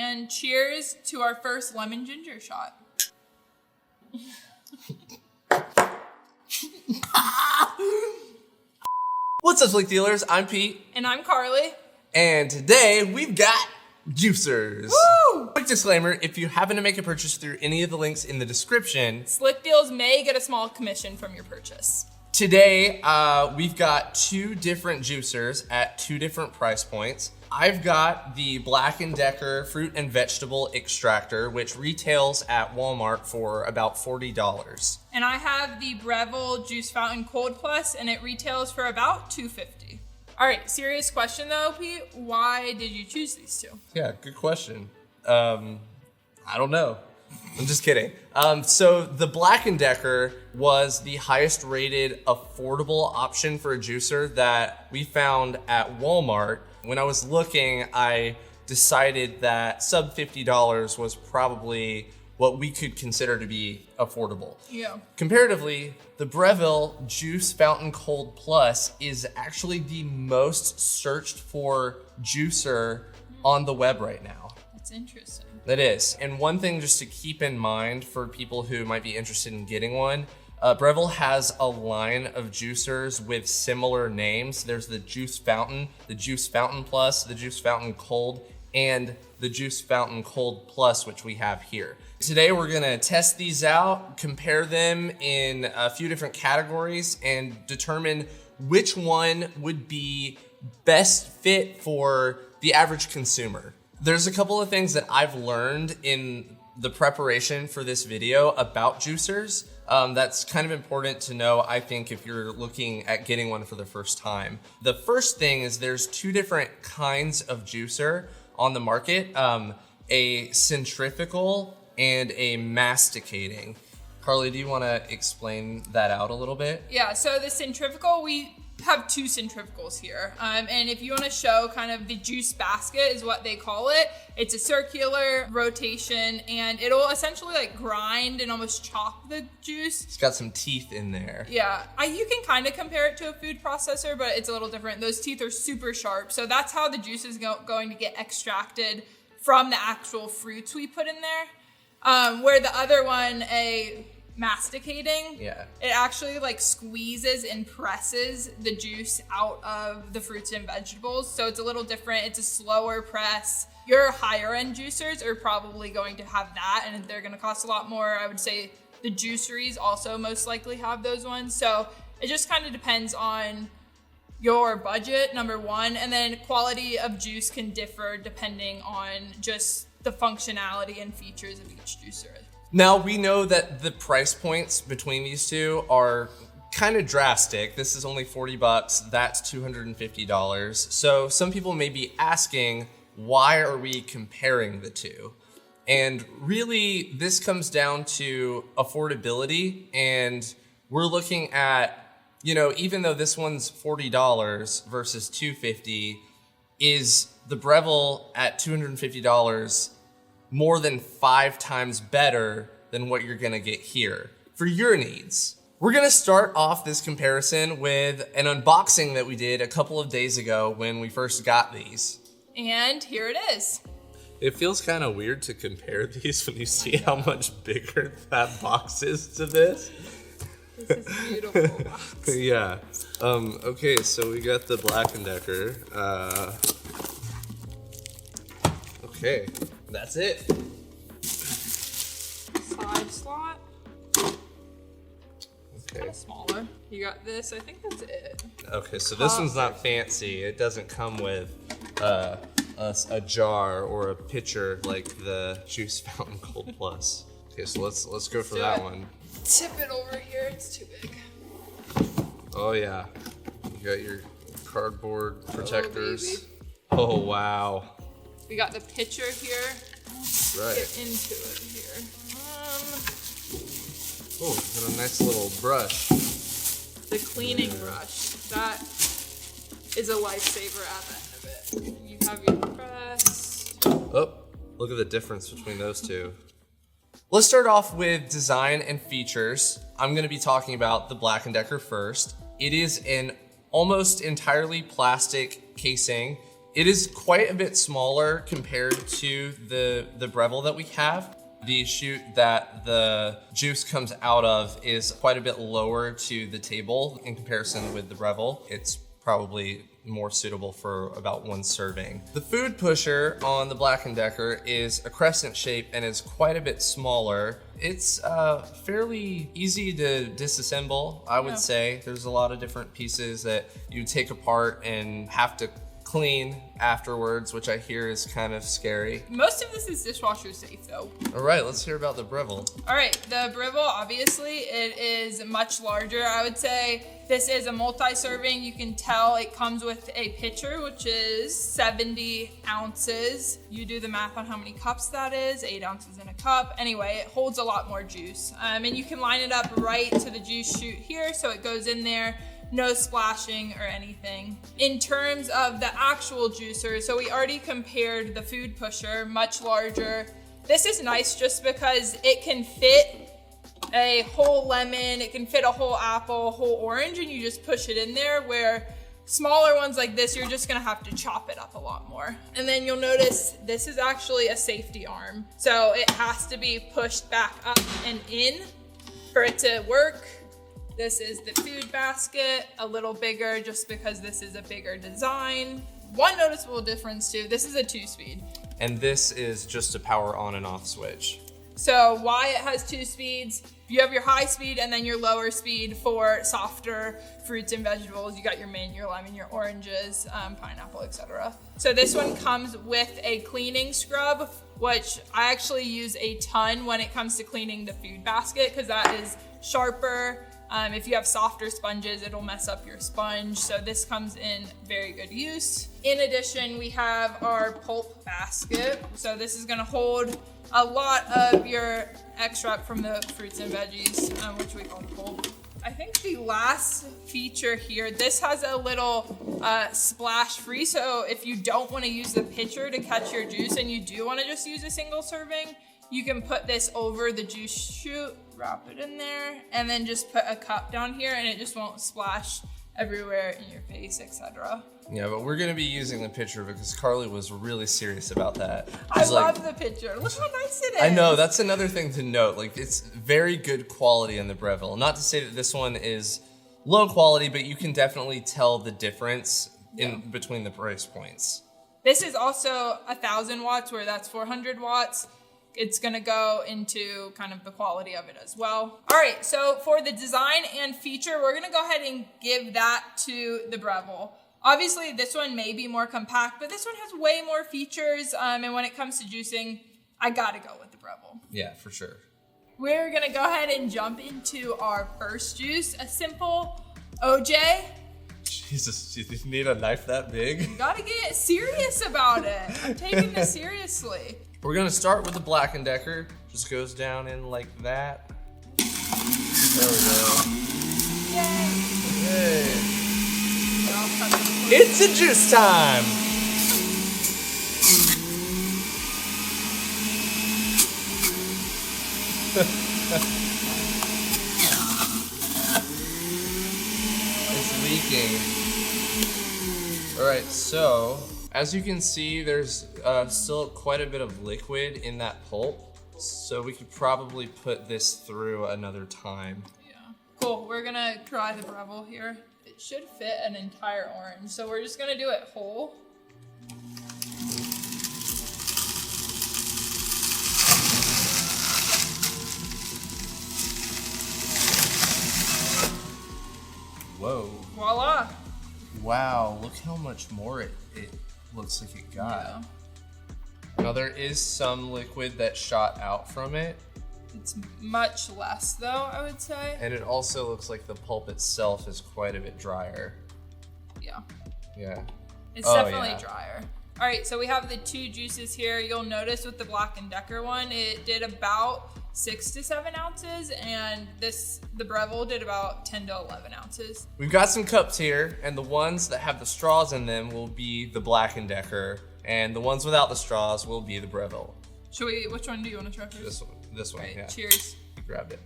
And cheers to our first lemon ginger shot. What's up, Slick Dealers? I'm Pete. And I'm Carly. And today we've got juicers. Woo! Quick disclaimer, if you happen to make a purchase through any of the links in the description, Slickdeals may get a small commission from your purchase. Today, we've got two different juicers at two different price points. I've got the Black & Decker Fruit and Vegetable Extractor, which retails at Walmart for about $40. And I have the Breville Juice Fountain Cold Plus, and it retails for about $2.50. All right, serious question though, Pete. Why did you choose these two? Yeah, good question. I don't know. I'm just kidding. So the Black & Decker was the highest rated affordable option for a juicer that we found at Walmart. When I was looking, I decided that sub $50 was probably what we could consider to be affordable. Yeah. Comparatively, the Breville Juice Fountain Cold Plus is actually the most searched for juicer on the web right now. That's interesting. That is. And one thing just to keep in mind for people who might be interested in getting one, Breville has a line of juicers with similar names. There's the Juice Fountain, the Juice Fountain Plus, the Juice Fountain Cold, and the Juice Fountain Cold Plus, which we have here. Today we're gonna test these out, compare them in a few different categories, and determine which one would be best fit for the average consumer. There's a couple of things that I've learned in the preparation for this video about juicers. That's kind of important to know, I think, if you're looking at getting one for the first time. The first thing is there's two different kinds of juicer on the market, a centrifugal and a masticating. Carly, do you want to explain that out a little bit? Yeah, so the centrifugal, we have two centrifugals here. And if you want to show kind of the juice basket is what they call it. It's a circular rotation and it'll essentially like grind and almost chop the juice. It's got some teeth in there. Yeah, you can kind of compare it to a food processor, but it's a little different. Those teeth are super sharp. So that's how the juice is going to get extracted from the actual fruits we put in there. Where the other one, a masticating, yeah, it actually like squeezes and presses the juice out of the fruits and vegetables. So it's a little different. It's a slower press. Your higher end juicers are probably going to have that and they're going to cost a lot more. I would say the juiceries also most likely have those ones. So it just kind of depends on your budget, number one, and then quality of juice can differ depending on just the functionality and features of each juicer. Now, we know that the price points between these two are kind of drastic. This is only $40, that's $250. So some people may be asking, why are we comparing the two? And really, this comes down to affordability. And we're looking at, you know, even though this one's $40 versus $250, is the Breville at $250 more than 5 times better than what you're gonna get here for your needs. We're gonna start off this comparison with an unboxing that we did a couple of days ago when we first got these. And here it is. It feels kind of weird to compare these when you see how much bigger that box is to this. This is a beautiful box. Yeah. Okay, so we got the Black & Decker. Okay. That's it. Side slot. Okay. Kind of smaller. You got this. I think that's it. Okay, so this one's not fancy. It doesn't come with a jar or a pitcher like the Juice Fountain Cold Plus. Okay, so let's go for that one. Tip it over here. It's too big. Oh yeah, you got your cardboard protectors. Baby. Oh wow. We got the pitcher here. Right. Get into it here. Oh, got a nice little brush. The cleaning brush. That is a lifesaver at the end of it. You have your press. Oh, look at the difference between those two. Let's start off with design and features. I'm gonna be talking about the Black & Decker first. It is an almost entirely plastic casing. It is quite a bit smaller compared to the Breville that we have. The chute that the juice comes out of is quite a bit lower to the table in comparison with the Breville. It's probably more suitable for about 1 serving. The food pusher on the Black & Decker is a crescent shape and is quite a bit smaller. It's fairly easy to disassemble, I would say. There's a lot of different pieces that you take apart and have to clean afterwards, which I hear is kind of scary. Most of this is dishwasher safe though. All right, let's hear about the Breville. All right, the Breville, obviously, it is much larger. I would say this is a multi-serving. You can tell it comes with a pitcher, which is 70 ounces. You do the math on how many cups that is, 8 ounces in a cup. Anyway, it holds a lot more juice. And you can line it up right to the juice chute here, so it goes in there. No splashing or anything. In terms of the actual juicer, so we already compared the food pusher, much larger. This is nice just because it can fit a whole lemon, it can fit a whole apple, a whole orange, and you just push it in there, where smaller ones like this, you're just gonna have to chop it up a lot more. And then you'll notice this is actually a safety arm. So it has to be pushed back up and in for it to work. This is the food basket, a little bigger just because this is a bigger design. One noticeable difference too, this is a 2-speed. And this is just a power on and off switch. So why it has 2 speeds, you have your high speed and then your lower speed for softer fruits and vegetables. You got your mint, your lemon, your oranges, pineapple, etc. So this one comes with a cleaning scrub, which I actually use a ton when it comes to cleaning the food basket because that is sharper. If you have softer sponges, it'll mess up your sponge. So this comes in very good use. In addition, we have our pulp basket. So this is gonna hold a lot of your extract from the fruits and veggies, which we call pulp. I think the last feature here, this has a little splash free. So if you don't wanna use the pitcher to catch your juice and you do wanna just use a single serving, you can put this over the juice chute, wrap it in there, and then just put a cup down here and it just won't splash everywhere in your face, etc. Yeah, but we're gonna be using the pitcher because Carly was really serious about that. I love the pitcher. Look how nice it is. I know, that's another thing to note. Like, it's very good quality in the Breville. Not to say that this one is low quality, but you can definitely tell the difference in between the price points. This is also 1,000 watts, where that's 400 watts. It's gonna go into kind of the quality of it as well. All right, so for the design and feature, we're gonna go ahead and give that to the Breville. Obviously, this one may be more compact, but this one has way more features. And when it comes to juicing, I gotta go with the Breville. Yeah, for sure. We're gonna go ahead and jump into our first juice, a simple OJ. Jesus, you need a knife that big? You gotta get serious about it. I'm taking this seriously. We're gonna start with the Black & Decker. Just goes down in like that. There we go. Yay! Yay! It's a juice time! It's leaking. Alright, so as you can see, there's still quite a bit of liquid in that pulp, so we could probably put this through another time. Yeah. Cool, we're gonna try the Breville here. It should fit an entire orange, so we're just gonna do it whole. Whoa. Voila. Wow, look how much more it looks like it got. Yeah. Now there is some liquid that shot out from it. It's much less though, I would say. And it also looks like the pulp itself is quite a bit drier. Yeah. Yeah. It's definitely drier. All right, so we have the 2 juices here. You'll notice with the Black & Decker one, it did about 6 to 7 ounces, and the Breville did about 10 to 11 ounces. We've got some cups here, and the ones that have the straws in them will be the Black & Decker, and the ones without the straws will be the Breville. Which one do you want to try first? This one, right, yeah. Cheers. You grabbed it.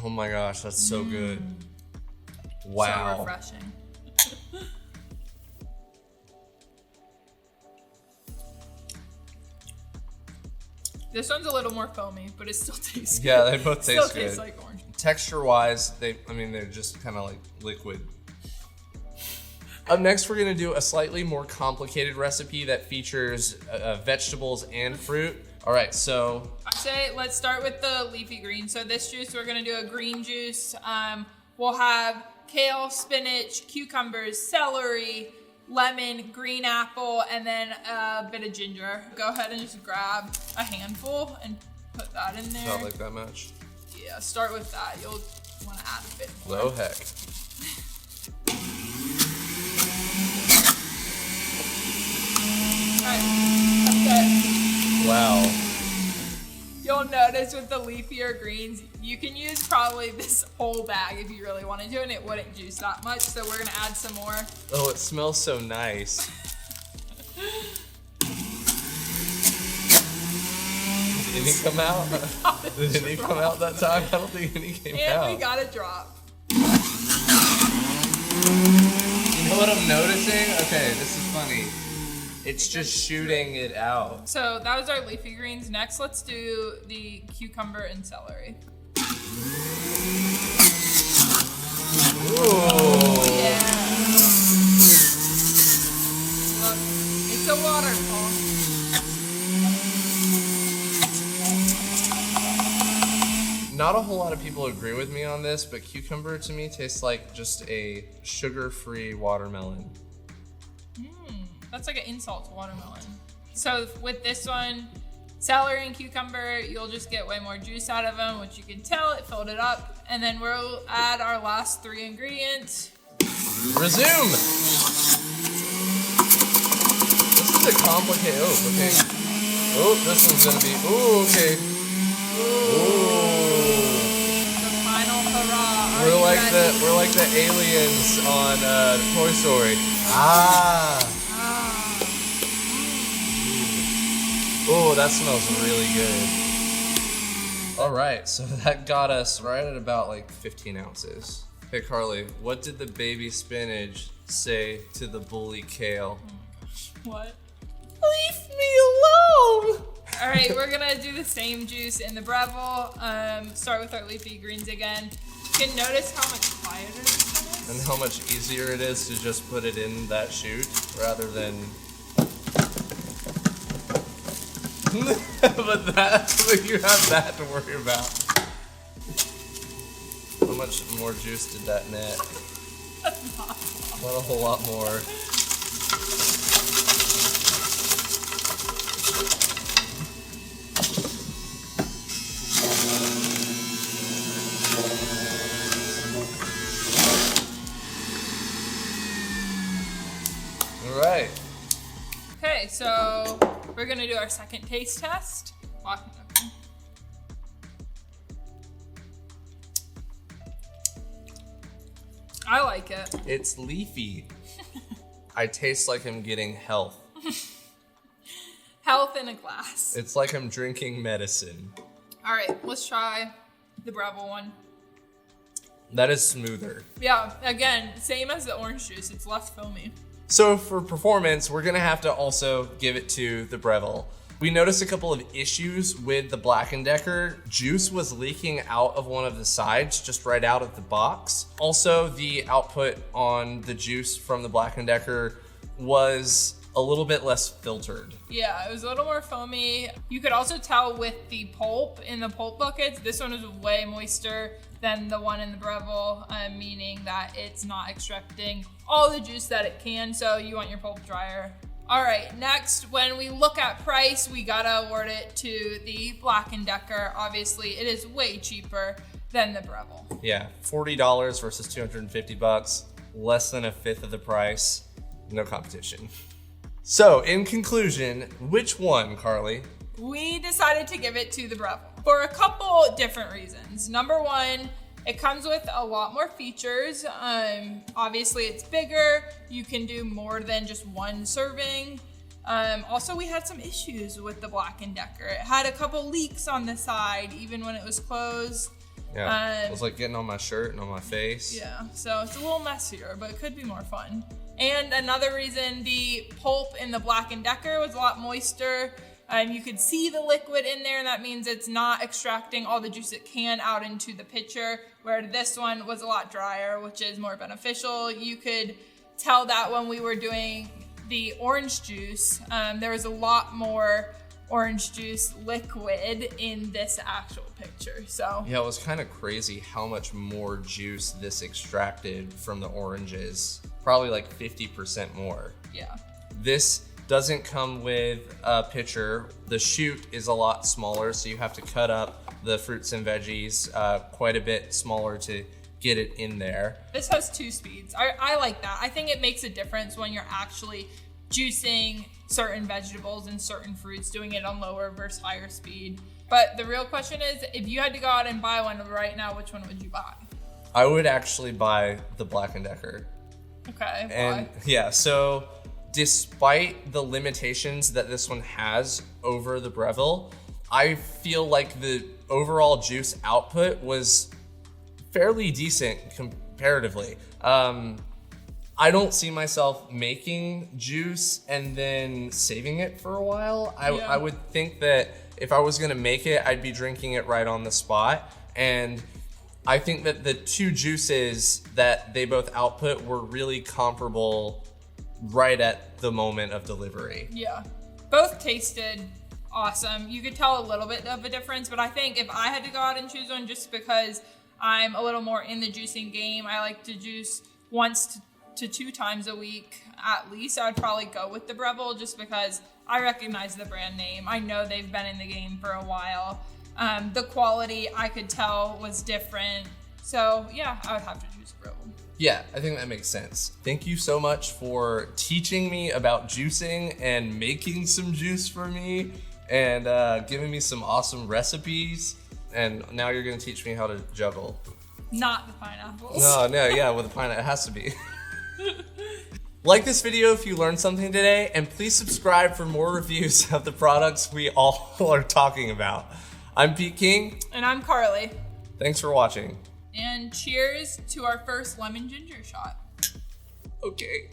Oh my gosh, that's so good. Wow. So refreshing. This one's a little more foamy, but it still tastes good. Yeah, they both taste good. Still tastes like orange. Texture-wise, they're just kind of like liquid. Up next, we're gonna do a slightly more complicated recipe that features vegetables and fruit. All right, so I say let's start with the leafy greens. So this juice, we're gonna do a green juice. We'll have kale, spinach, cucumbers, celery, lemon, green apple, and then a bit of ginger. Go ahead and just grab a handful and put that in there. not like that much. Yeah, start with that. You'll want to add a bit more. Oh heck. Alright, that's it. Wow. You'll notice with the leafier greens, you can use probably this whole bag if you really wanted to, and it wouldn't juice that much. So we're gonna add some more. Oh, it smells so nice. Did any come out? Did any come out that time? I don't think any came out. And we got a drop. You know what I'm noticing? Okay, this is funny. It's just shooting it out. So that was our leafy greens. Next, let's do the cucumber and celery. Ooh. Yeah. Look, it's a waterfall. Not a whole lot of people agree with me on this, but cucumber to me tastes like just a sugar-free watermelon. That's like an insult to watermelon. So with this one, celery and cucumber, you'll just get way more juice out of them, which you can tell, it filled it up. And then we'll add our last 3 ingredients. Resume! This is a complicated, oh, okay. Oh, this one's gonna be, ooh, okay. Ooh. The final hurrah. We're like the aliens on Toy Story. Ah. Oh, that smells really good. All right, so that got us right at about like 15 ounces. Hey Carly, what did the baby spinach say to the bully kale? Oh my gosh, what? Leave me alone! All right, we're gonna do the same juice in the Breville. Start with our leafy greens again. You can notice how much quieter this is. And how much easier it is to just put it in that chute rather than... but you have that to worry about. How much more juice did that net? Not a whole lot more. All right. Okay, so we're gonna do our second taste test. Okay. I like it. It's leafy. I taste like I'm getting health. Health in a glass. It's like I'm drinking medicine. All right, let's try the Breville one. That is smoother. Yeah, again, same as the orange juice. It's less foamy. So for performance, we're gonna have to also give it to the Breville. We noticed a couple of issues with the Black & Decker. Juice was leaking out of one of the sides, just right out of the box. Also, the output on the juice from the Black & Decker was a little bit less filtered. Yeah, it was a little more foamy. You could also tell with the pulp in the pulp buckets, this one is way moister than the one in the Breville, meaning that it's not extracting all the juice that it can, so you want your pulp drier. All right, next, when we look at price, we gotta award it to the Black & Decker. Obviously, it is way cheaper than the Breville. Yeah, $40 versus $250, less than a fifth of the price, no competition. So, in conclusion, which one, Carly? We decided to give it to the Breville for a couple different reasons. Number one, it comes with a lot more features. Obviously, it's bigger. You can do more than just one serving. Also, we had some issues with the Black & Decker. It had a couple leaks on the side, even when it was closed. Yeah, it was like getting on my shirt and on my face. Yeah, so it's a little messier, but it could be more fun. And another reason, the pulp in the Black & Decker was a lot moister. You could see the liquid in there, and that means it's not extracting all the juice it can out into the pitcher, where this one was a lot drier, which is more beneficial. You could tell that when we were doing the orange juice, there was a lot more orange juice liquid in this actual picture. So yeah, it was kind of crazy how much more juice this extracted from the oranges. Probably like 50% more. Yeah. This doesn't come with a pitcher. The chute is a lot smaller, so you have to cut up the fruits and veggies quite a bit smaller to get it in there. This has 2 speeds. I like that. I think it makes a difference when you're actually juicing certain vegetables and certain fruits, doing it on lower versus higher speed. But the real question is, if you had to go out and buy one right now, which one would you buy? I would actually buy the Black & Decker. Okay, why? And yeah, so despite the limitations that this one has over the Breville, I feel like the overall juice output was fairly decent comparatively. I don't see myself making juice and then saving it for a while. I would think that if I was gonna make it, I'd be drinking it right on the spot. And I think that the 2 juices that they both output were really comparable right at the moment of delivery. Yeah, both tasted awesome. You could tell a little bit of a difference, but I think if I had to go out and choose one, just because I'm a little more in the juicing game, I like to juice once to 2 times a week at least, I would probably go with the Breville, just because I recognize the brand name. I know they've been in the game for a while. The quality I could tell was different. So yeah, I would have to choose Breville. Yeah, I think that makes sense. Thank you so much for teaching me about juicing and making some juice for me, and giving me some awesome recipes. And now you're gonna teach me how to juggle. Not the pineapples. No, yeah, with a pineapple, it has to be. Like this video if you learned something today, and please subscribe for more reviews of the products we all are talking about. I'm Pete King. And I'm Carly. Thanks for watching. And cheers to our first lemon ginger shot. Okay.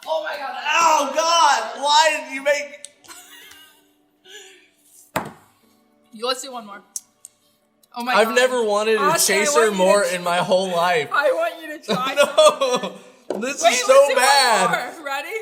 Oh my God. Oh God, why did you make... Let's do one more. Oh my God. I've never wanted a chaser more in my whole life. I want you to try No, this is so bad. Ready?